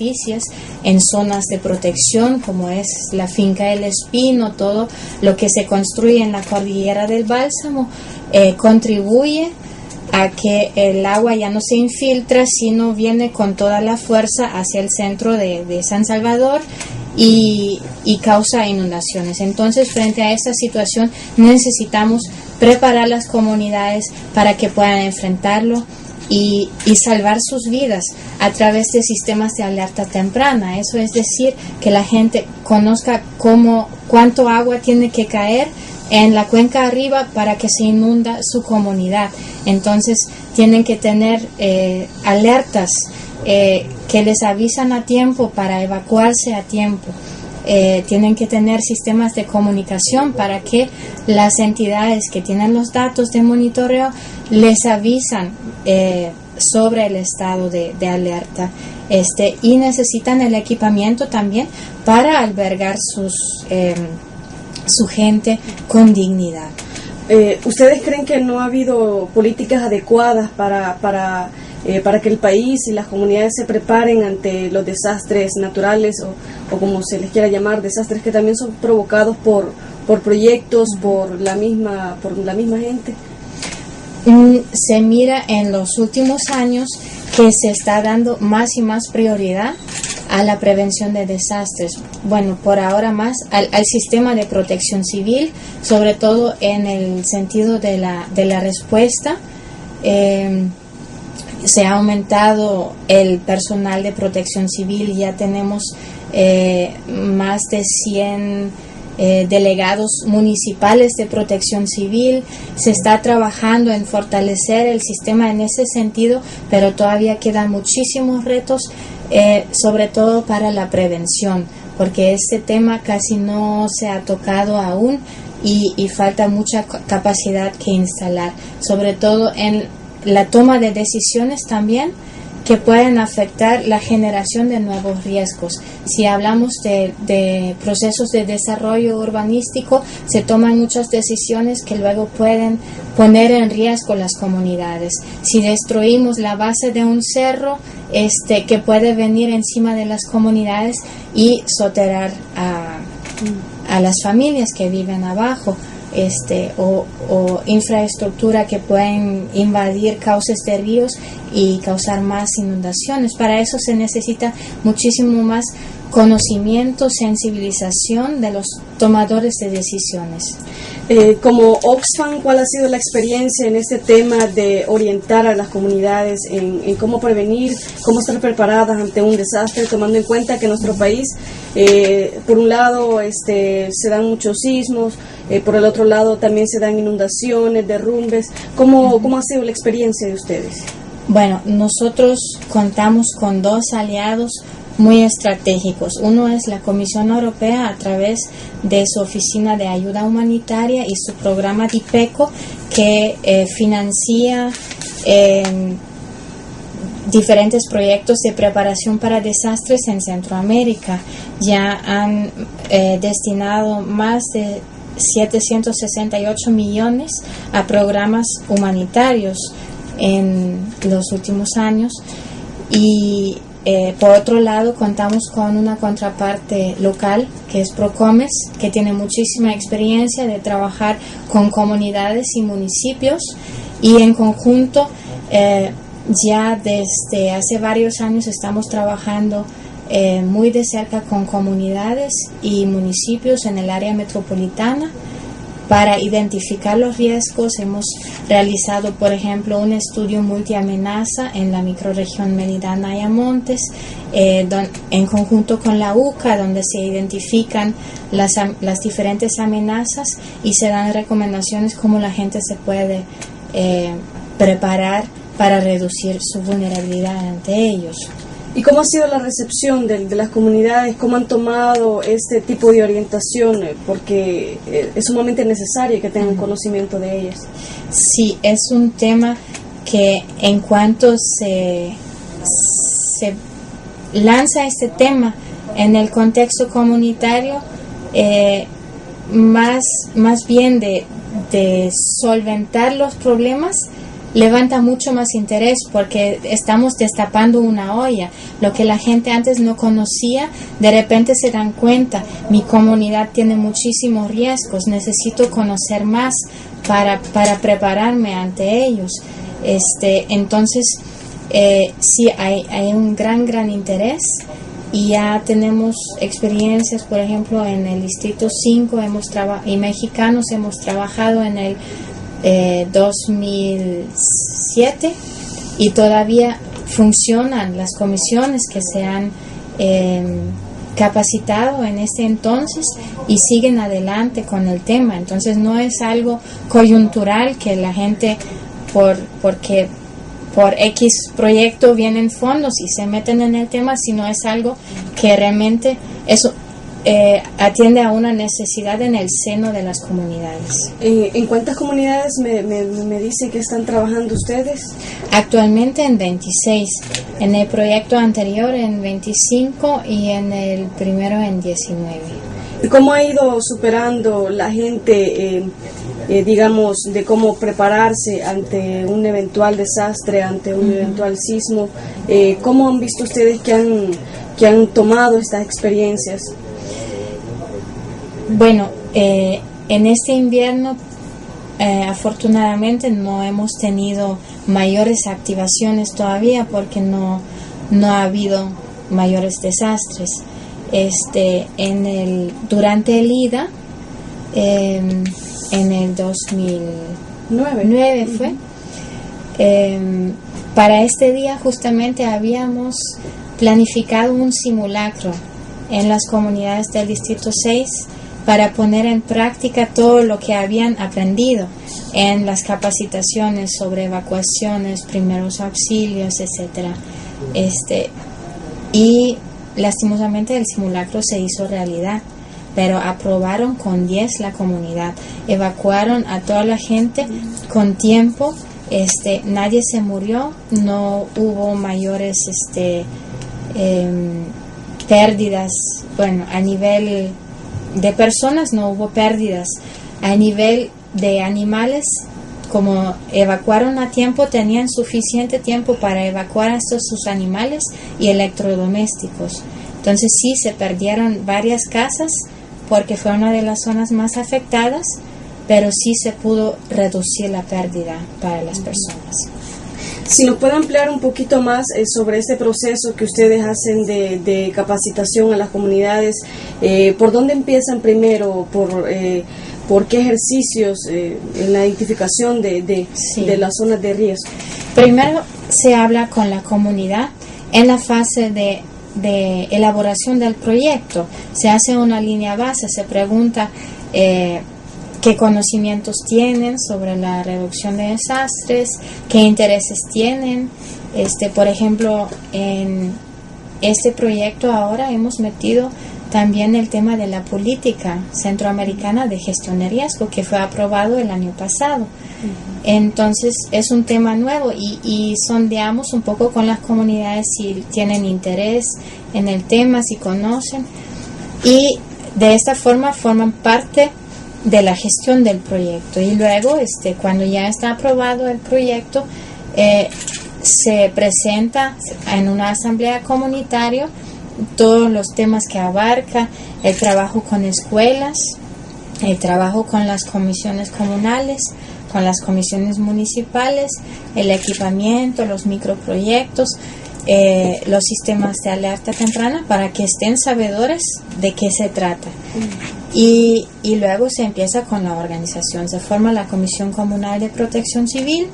noticias en zonas de protección, como es la finca El Espino, todo lo que se construye en la cordillera del Bálsamo, contribuye a que el agua ya no se infiltra, sino viene con toda la fuerza hacia el centro de San Salvador y causa inundaciones. Entonces, frente a esta situación, necesitamos preparar las comunidades para que puedan enfrentarlo y salvar sus vidas a través de sistemas de alerta temprana. Eso es decir, que la gente conozca cuánto agua tiene que caer en la cuenca arriba para que se inunda su comunidad. Entonces tienen que tener alertas que les avisan a tiempo para evacuarse a tiempo. Tienen que tener sistemas de comunicación para que las entidades que tienen los datos de monitoreo les avisan sobre el estado de alerta. Y necesitan el equipamiento también para albergar su gente con dignidad. ¿Ustedes creen que no ha habido políticas adecuadas para que el país y las comunidades se preparen ante los desastres naturales o como se les quiera llamar, desastres que también son provocados por proyectos, por la misma gente? Se mira en los últimos años que se está dando más y más prioridad a la prevención de desastres. Bueno, por ahora más al sistema de protección civil, sobre todo en el sentido de la respuesta. Se ha aumentado el personal de protección civil, ya tenemos más de 100 delegados municipales de protección civil. Se está trabajando en fortalecer el sistema en ese sentido, pero todavía quedan muchísimos retos, sobre todo para la prevención, porque este tema casi no se ha tocado aún y falta mucha capacidad que instalar, sobre todo en la toma de decisiones también, que pueden afectar la generación de nuevos riesgos. Si hablamos de procesos de desarrollo urbanístico, se toman muchas decisiones que luego pueden poner en riesgo las comunidades. Si destruimos la base de un cerro, que puede venir encima de las comunidades y soterrar a las familias que viven abajo. O infraestructura que pueden invadir cauces de ríos y causar más inundaciones. Para eso se necesita muchísimo más conocimiento, sensibilización de los tomadores de decisiones. Como Oxfam, ¿cuál ha sido la experiencia en este tema de orientar a las comunidades en cómo prevenir, cómo estar preparadas ante un desastre, tomando en cuenta que en nuestro país, por un lado, se dan muchos sismos, por el otro lado también se dan inundaciones, derrumbes? ¿Cómo ha sido la experiencia de ustedes? Bueno, nosotros contamos con dos aliados muy estratégicos. Uno es la Comisión Europea a través de su Oficina de Ayuda Humanitaria y su programa DIPECO, que financia diferentes proyectos de preparación para desastres en Centroamérica. Ya han destinado más de 768 millones a programas humanitarios en los últimos años. Y por otro lado, contamos con una contraparte local que es Procomes, que tiene muchísima experiencia de trabajar con comunidades y municipios, y en conjunto ya desde hace varios años estamos trabajando muy de cerca con comunidades y municipios en el área metropolitana para identificar los riesgos. Hemos realizado, por ejemplo, un estudio multiamenaza en la microrregión Mérida-Ayamontes, en conjunto con la UCA, donde se identifican las diferentes amenazas y se dan recomendaciones cómo la gente se puede preparar para reducir su vulnerabilidad ante ellos. ¿Y cómo ha sido la recepción de las comunidades? ¿Cómo han tomado este tipo de orientación? Porque es sumamente necesario que tengan conocimiento de ellas. Sí, es un tema que en cuanto se lanza este tema en el contexto comunitario, más bien de solventar los problemas, levanta mucho más interés porque estamos destapando una olla. Lo que la gente antes no conocía, de repente se dan cuenta, mi comunidad tiene muchísimos riesgos, necesito conocer más para prepararme ante ellos. Entonces, sí, hay un gran interés y ya tenemos experiencias, por ejemplo, en el Distrito 5 y mexicanos hemos trabajado en el 2007 y todavía funcionan las comisiones que se han capacitado en este entonces y siguen adelante con el tema. Entonces no es algo coyuntural que la gente porque por X proyecto vienen fondos y se meten en el tema, sino es algo que realmente eso atiende a una necesidad en el seno de las comunidades. ¿En cuántas comunidades me dice que están trabajando ustedes? Actualmente en 26, en el proyecto anterior en 25 y en el primero en 19. ¿Cómo ha ido superando la gente, digamos, de cómo prepararse ante un eventual desastre, ante un eventual sismo? ¿Cómo han visto ustedes que han tomado estas experiencias? Bueno, en este invierno afortunadamente no hemos tenido mayores activaciones todavía porque no ha habido mayores desastres. Durante el IDA, en el 2009 fue, para este día justamente habíamos planificado un simulacro en las comunidades del Distrito 6 para poner en práctica todo lo que habían aprendido en las capacitaciones sobre evacuaciones, primeros auxilios, etcétera. Y lastimosamente el simulacro se hizo realidad, pero aprobaron con 10 la comunidad, evacuaron a toda la gente con tiempo, nadie se murió, no hubo mayores pérdidas, bueno, a nivel de personas no hubo pérdidas, a nivel de animales, como evacuaron a tiempo, tenían suficiente tiempo para evacuar a sus animales y electrodomésticos. Entonces sí se perdieron varias casas porque fue una de las zonas más afectadas, pero sí se pudo reducir la pérdida para las personas. Si nos puede ampliar un poquito más sobre este proceso que ustedes hacen de capacitación a las comunidades, ¿por dónde empiezan primero? ¿Por qué ejercicios en la identificación de las zonas de riesgo? Primero se habla con la comunidad en la fase de elaboración del proyecto. Se hace una línea base, se pregunta qué conocimientos tienen sobre la reducción de desastres, qué intereses tienen. Por ejemplo, en este proyecto ahora hemos metido también el tema de la política centroamericana de gestión de riesgo que fue aprobado el año pasado. Entonces es un tema nuevo y sondeamos un poco con las comunidades si tienen interés en el tema, si conocen, y de esta forma forman parte de la gestión del proyecto. Y luego cuando ya está aprobado el proyecto, se presenta en una asamblea comunitaria todos los temas que abarca el trabajo con escuelas, el trabajo con las comisiones comunales, con las comisiones municipales, el equipamiento, los microproyectos, los sistemas de alerta temprana para que estén sabedores de qué se trata. Y luego se empieza con la organización, se forma la Comisión Comunal de Protección Civil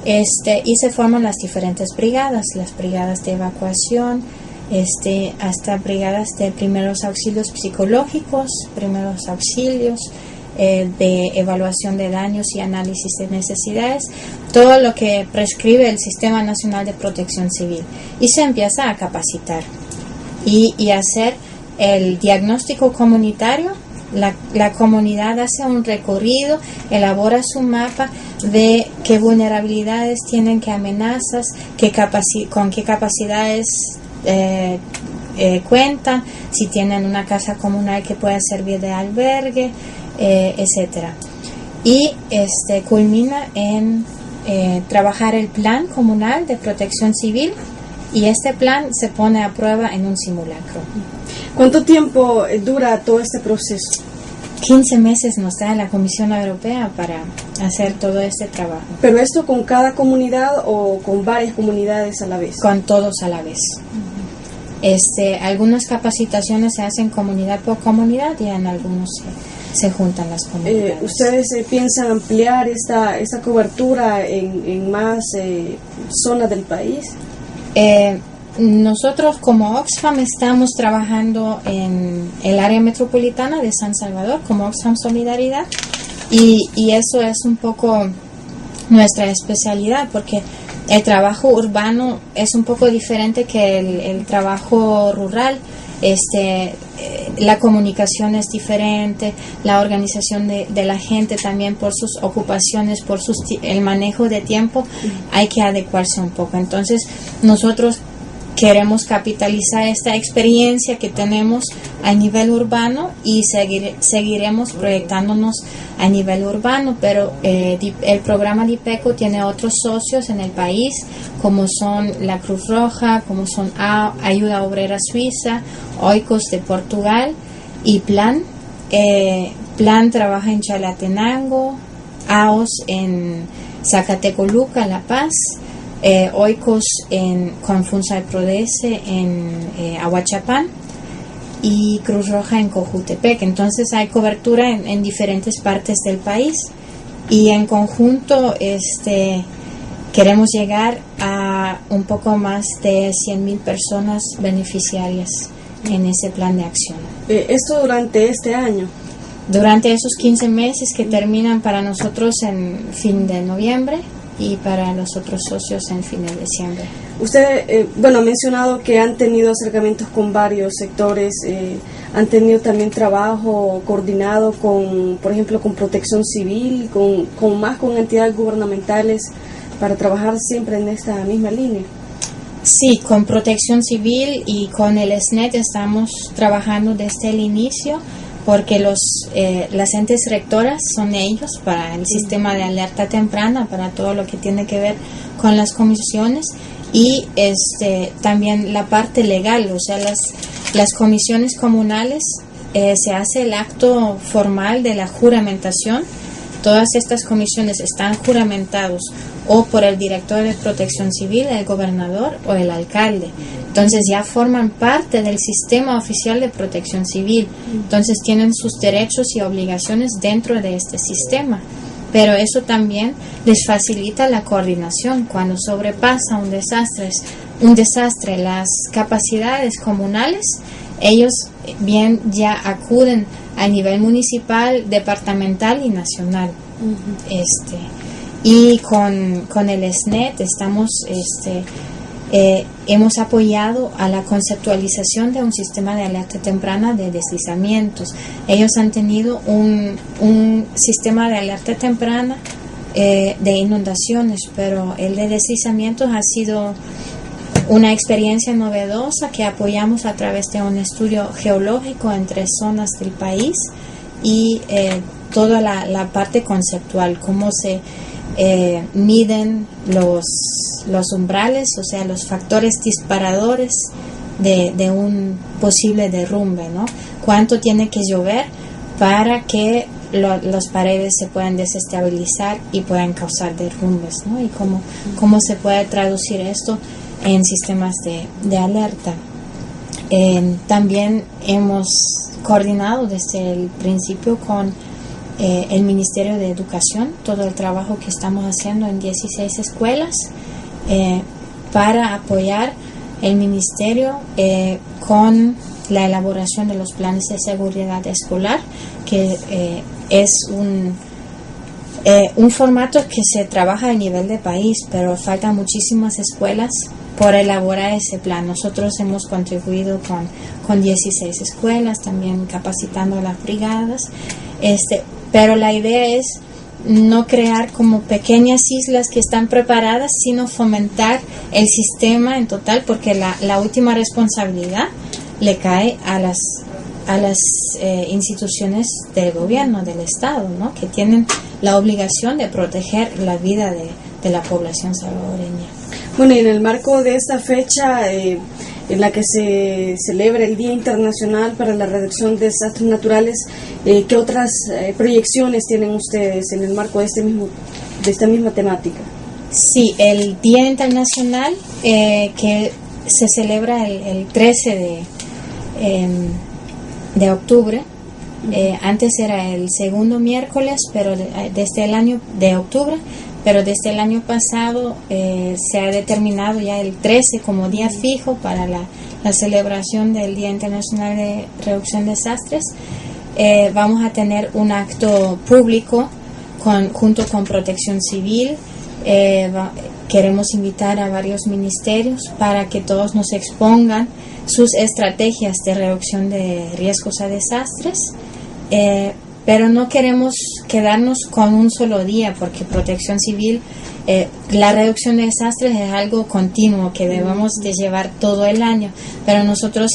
y se forman las diferentes brigadas, las brigadas de evacuación, hasta brigadas de primeros auxilios psicológicos, primeros auxilios, de evaluación de daños y análisis de necesidades, todo lo que prescribe el Sistema Nacional de Protección Civil, y se empieza a capacitar y hacer el diagnóstico comunitario. La comunidad hace un recorrido, elabora su mapa de qué vulnerabilidades tienen, qué amenazas, con qué capacidades cuentan, si tienen una casa comunal que pueda servir de albergue, etcétera. Y culmina en trabajar el plan comunal de protección civil, y este plan se pone a prueba en un simulacro. ¿Cuánto tiempo dura todo este proceso? 15 meses nos da la Comisión Europea para hacer todo este trabajo. ¿Pero esto con cada comunidad o con varias comunidades a la vez? Con todos a la vez. Algunas capacitaciones se hacen comunidad por comunidad y en algunos se juntan las comunidades. ¿Ustedes piensan ampliar esta cobertura en más zonas del país? Nosotros como Oxfam estamos trabajando en el área metropolitana de San Salvador como Oxfam Solidaridad, y eso es un poco nuestra especialidad, porque el trabajo urbano es un poco diferente que el trabajo rural. La comunicación es diferente, la organización de la gente también por sus ocupaciones, por el manejo de tiempo, hay que adecuarse un poco. Entonces nosotros queremos capitalizar esta experiencia que tenemos a nivel urbano y seguiremos proyectándonos a nivel urbano, pero el programa DIPECO tiene otros socios en el país, como son la Cruz Roja, como son Ayuda Obrera Suiza, Oikos de Portugal y Plan. Plan trabaja en Chalatenango, AOS en Zacatecoluca, La Paz, Oikos con Funsal Prodece en Ahuachapán y Cruz Roja en Cojutepec. Entonces hay cobertura en diferentes partes del país, y en conjunto queremos llegar a un poco más de 100,000 personas beneficiarias en ese plan de acción. ¿Esto durante este año? Durante esos 15 meses que terminan para nosotros en fin de noviembre y para los otros socios en fin de diciembre. Usted, ha mencionado que han tenido acercamientos con varios sectores, han tenido también trabajo coordinado con, por ejemplo, con Protección Civil, con entidades gubernamentales, para trabajar siempre en esta misma línea. Sí, con Protección Civil y con el SNET estamos trabajando desde el inicio, porque las entes rectoras son ellos para el sistema de alerta temprana, para todo lo que tiene que ver con las comisiones, y también la parte legal, o sea, las comisiones comunales, se hace el acto formal de la juramentación. Todas estas comisiones están juramentados o por el director de Protección Civil, el gobernador o el alcalde. Entonces ya forman parte del sistema oficial de Protección Civil. Entonces tienen sus derechos y obligaciones dentro de este sistema. Pero eso también les facilita la coordinación cuando sobrepasa un desastre, las capacidades comunales. Ellos bien ya acuden a nivel municipal, departamental y nacional. Y con el SNET hemos apoyado a la conceptualización de un sistema de alerta temprana de deslizamientos. Ellos han tenido un sistema de alerta temprana de inundaciones, pero el de deslizamientos ha sido una experiencia novedosa que apoyamos a través de un estudio geológico en 3 zonas del país, y toda la parte conceptual, cómo se miden los umbrales, o sea, los factores disparadores de un posible derrumbe, ¿no? Cuánto tiene que llover para que las paredes se puedan desestabilizar y puedan causar derrumbes, ¿no? Y cómo se puede traducir esto en sistemas de alerta. También hemos coordinado desde el principio con el Ministerio de Educación, todo el trabajo que estamos haciendo en 16 escuelas para apoyar el Ministerio con la elaboración de los planes de seguridad escolar, que es un formato que se trabaja a nivel de país, pero faltan muchísimas escuelas por elaborar ese plan. Nosotros hemos contribuido con 16 escuelas, también capacitando a las brigadas, pero la idea es no crear como pequeñas islas que están preparadas, sino fomentar el sistema en total, porque la última responsabilidad le cae a las instituciones del gobierno, del Estado, ¿no? Que tienen la obligación de proteger la vida la población salvadoreña. Bueno, y en el marco de esta fecha en la que se celebra el Día Internacional para la Reducción de Desastres Naturales, ¿qué otras proyecciones tienen ustedes en el marco de esta misma temática? Sí, el Día Internacional que se celebra el 13 de octubre. Antes era el segundo miércoles, pero desde el año de octubre, pero desde el año pasado se ha determinado ya el 13 como día fijo para la celebración del Día Internacional de Reducción de Desastres. Vamos a tener un acto público junto con Protección Civil. Queremos invitar a varios ministerios para que todos nos expongan sus estrategias de reducción de riesgos a desastres, pero no queremos quedarnos con un solo día, porque Protección Civil, la reducción de desastres es algo continuo que debemos de llevar todo el año, pero nosotros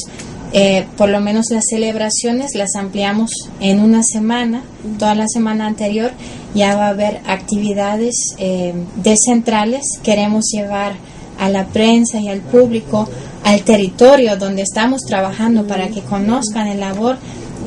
por lo menos las celebraciones las ampliamos en una semana. Toda la semana anterior ya va a haber actividades descentrales. Queremos llevar a la prensa y al público al territorio donde estamos trabajando para que conozcan el labor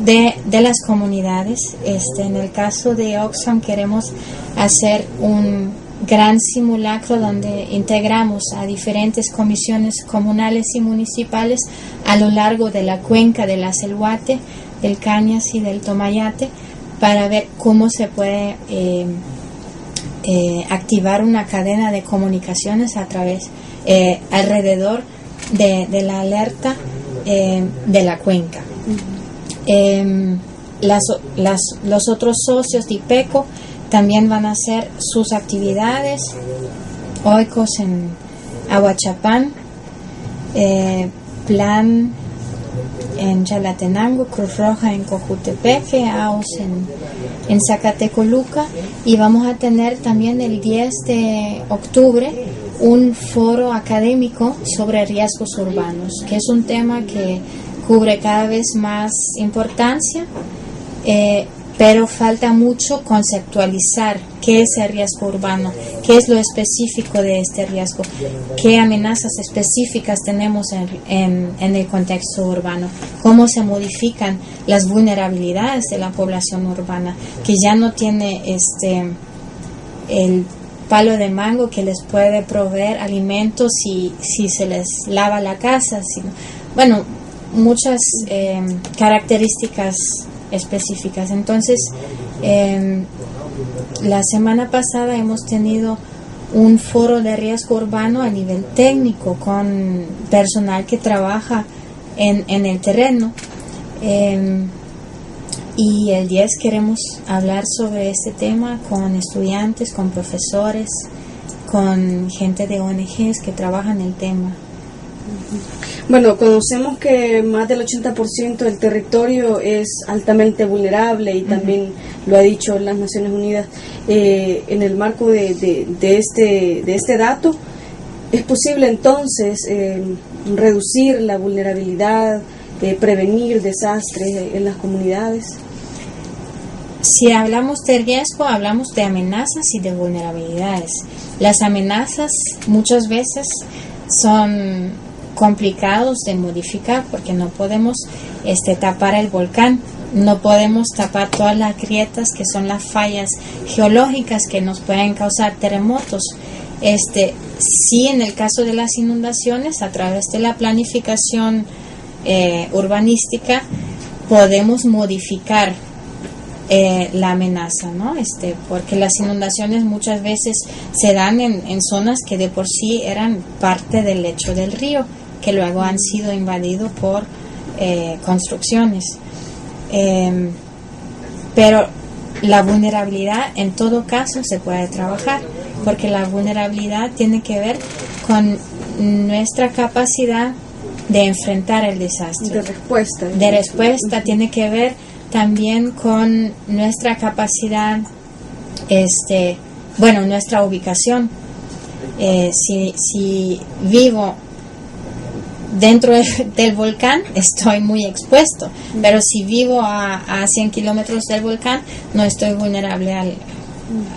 de las comunidades. En el caso de Oxfam queremos hacer un gran simulacro donde integramos a diferentes comisiones comunales y municipales a lo largo de la cuenca de la Selhuate, del Cañas y del Tomayate, para ver cómo se puede activar una cadena de comunicaciones a través alrededor de la alerta de la cuenca. Los otros socios de IPECO también van a hacer sus actividades, OICOS en Ahuachapán, Plan en Chalatenango, Cruz Roja en Cojutepeque, AOS en Zacatecoluca, y vamos a tener también el 10 de octubre un foro académico sobre riesgos urbanos, que es un tema que cubre cada vez más importancia, pero falta mucho conceptualizar qué es el riesgo urbano, qué es lo específico de este riesgo, qué amenazas específicas tenemos en el contexto urbano, cómo se modifican las vulnerabilidades de la población urbana, que ya no tiene el palo de mango que les puede proveer alimentos si se les lava la casa, bueno, muchas características específicas. Entonces, la semana pasada hemos tenido un foro de riesgo urbano a nivel técnico con personal que trabaja en el terreno, y el 10 queremos hablar sobre este tema con estudiantes, con profesores, con gente de ONGs que trabajan el tema. Bueno, conocemos que más del 80% del territorio es altamente vulnerable y también lo ha dicho las Naciones Unidas. En el marco de este dato, ¿es posible entonces reducir la vulnerabilidad, prevenir desastres en las comunidades? Si hablamos de riesgo, hablamos de amenazas y de vulnerabilidades. Las amenazas muchas veces son complicados de modificar porque no podemos tapar el volcán, no podemos tapar todas las grietas que son las fallas geológicas que nos pueden causar terremotos. Sí, en el caso de las inundaciones, a través de la planificación urbanística podemos modificar la amenaza, ¿no? Porque las inundaciones muchas veces se dan en zonas que de por sí eran parte del lecho del río, que luego han sido invadidos por construcciones. Pero la vulnerabilidad en todo caso se puede trabajar, porque la vulnerabilidad tiene que ver con nuestra capacidad de enfrentar el desastre. De respuesta tiene que ver también con nuestra capacidad, nuestra ubicación. Si vivo dentro del volcán, estoy muy expuesto, pero si vivo a 100 kilómetros del volcán, no estoy vulnerable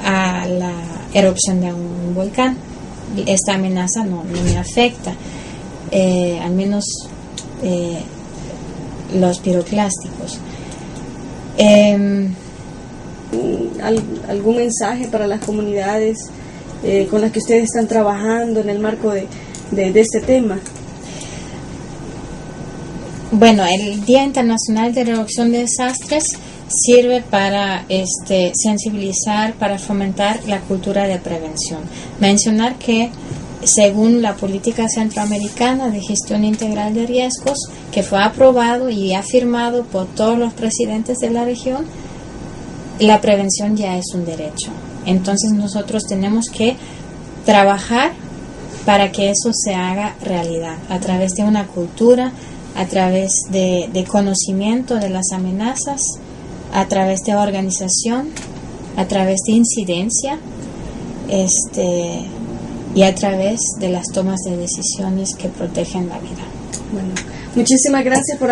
a la erupción de un volcán. Esta amenaza no me afecta, al menos los piroclásticos. ¿Algún mensaje para las comunidades con las que ustedes están trabajando en el marco de este tema? Bueno, el Día Internacional de Reducción de Desastres sirve para sensibilizar, para fomentar la cultura de prevención. Mencionar que según la política centroamericana de gestión integral de riesgos, que fue aprobado y afirmado por todos los presidentes de la región, la prevención ya es un derecho. Entonces nosotros tenemos que trabajar para que eso se haga realidad, a través de una cultura, a través de conocimiento de las amenazas, a través de organización, a través de incidencia, y a través de las tomas de decisiones que protegen la vida. Bueno, muchísimas gracias por